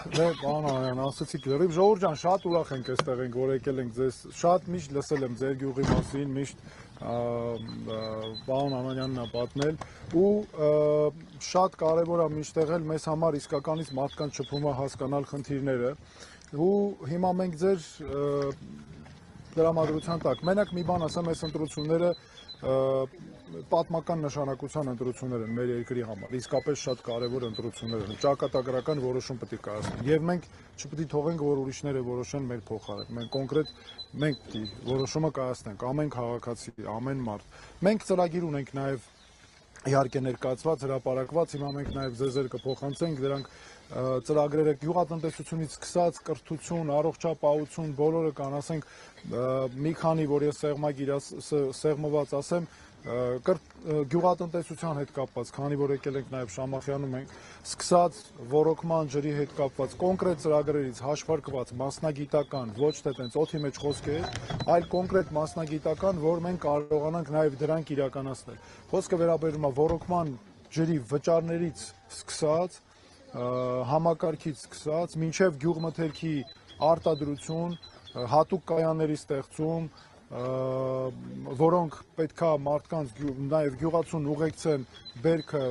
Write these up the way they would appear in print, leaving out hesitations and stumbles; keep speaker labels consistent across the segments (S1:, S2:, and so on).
S1: Դե, բան ասացիք լրիվ ժողովուրդ ջան, շատ ուրախ ենք այստեղ ենք, որ եկել ենք ձեզ, շատ միշտ լսել եմ ձեր գյուղի մասին, միշտ պարոն Ամանյանն ա պատմել ու շատ կարևոր է միշտեղ էլ մեզ համար իսկականից մարդկանց շփումը հասկանալ խնդիրները ու հիմա մենք ձեր դրամատրության տակ, մենակ մի բան ասեմ, այս ընտրությունները պատմական նշանակության ընտրություններ են մեր երկրի համար, իսկապես շատ կարևոր ընտրություններ են, ճակատագրական որոշում պետք է կայացնենք եւ մենք չպետք է թողենք, որ ուրիշները որոշեն մեր փոխարեն, մենք կոնկրետ մենք պետք է որոշումը կայացնենք, ամեն քաղաքացի, ամեն մարդ, մենք ծրագիր ունենք նաեւ իհարկե ներկայացված, հրապարակված, հիմա մենք նաև ձեզ կփոխանցենք դրանք ծրագրերը գյուղատնտեսությունից սկսած կրթություն, առողջապահություն, բոլորը կան, ասենք մի քանի, որ ես սեղմված ասեմ, գյուղատնտեսության հետ կապված, քանի որ եկել ենք նաև Շամախյանում ենք, սկսած ոռոգման ջրի հետ կապված կոնկրետ ծրագրերից հաշվարկված մասնագիտական, ոչ թե տենց օդի մեջ խոսք է, այլ կոնկրետ մասնագիտական, որ մենք կարողանանք նաև դրանք իրականացնել։ Խոսքը վերաբերում է ոռոգման ջրի վճարներից սկսած, համակարգից սկսած, մինչև գյուղմթերքի արտադրություն, հատուկ կայանների ստեղծում, որոնք պետքա մարդկանց նաև գյուղացուն ուղեկցեն բերքը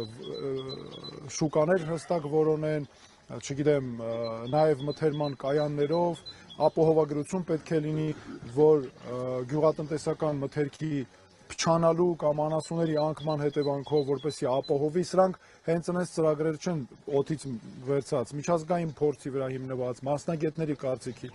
S1: շուկաներ հստակ որոնեն, չգիտեմ, նաև մթերման կայաններով, ապահովագրություն պետք է լինի, որ գյուղատնտեսական մթերքի փչանալու կամ անասունների անկման հետևանքով, որպեսզի ապահովի, սրանք հենց այնպես ծրագրեր չեն օդից վերցած, միջազգային փորձի վրա հիմնված, մասնագետների կարծիքի,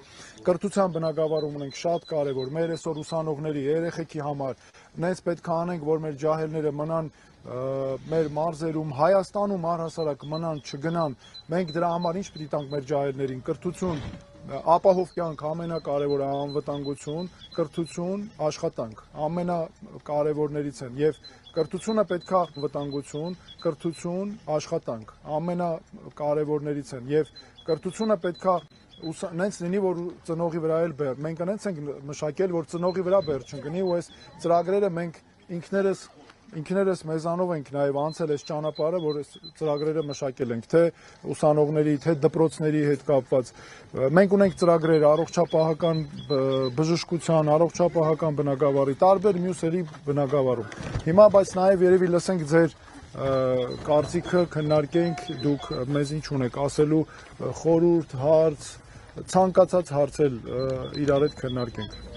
S1: կրթության բնագավառում ունենք շատ կարևոր, մեր այսօր ուսանողների, երեխեքի համար, նենց պետք է անենք, որ մեր ջահելները մնան մեր մարզերում, Հայաստանում առհասարակ մնան, չգնան, մենք դրա համար ինչ պետք է տանք մեր ջահելներին, կրթություն, ապահով կյանք ամենակարևորը անվտանգություն, կրթություն, աշխատանք, ամենակարևորներից են եւ կրթությունը պետքա վտանգություն, կրթություն, աշխատանք, ամենակարևորներից են եւ կրթությունը պետքա նենց լինի, որ ծնողի վրա էլ բեր, մենք նենց ենք մշակել, որ ծնողի վրա բեր չընկնի ու այս ծրագրերը մենք ինքներս մեզանով ենք նաև անցել այս ճանապարհը, որ այս ծրագրերը մշակել ենք, թե ուսանողների, թե դպրոցների հետ կապված։ Մենք ունենք ծրագրեր առողջապահական բժշկության, առողջապահական բնագավառի, տարբեր մյուսերի բնագավառում։ Հիմա բայց նաև երևի լսենք ձեր կարծիքը, քննարկենք, դուք մեզ ինչ ունեք ասելու, խորհուրդ, հարց, ցանկացած հարց էլ իրար հետ քննարկենք։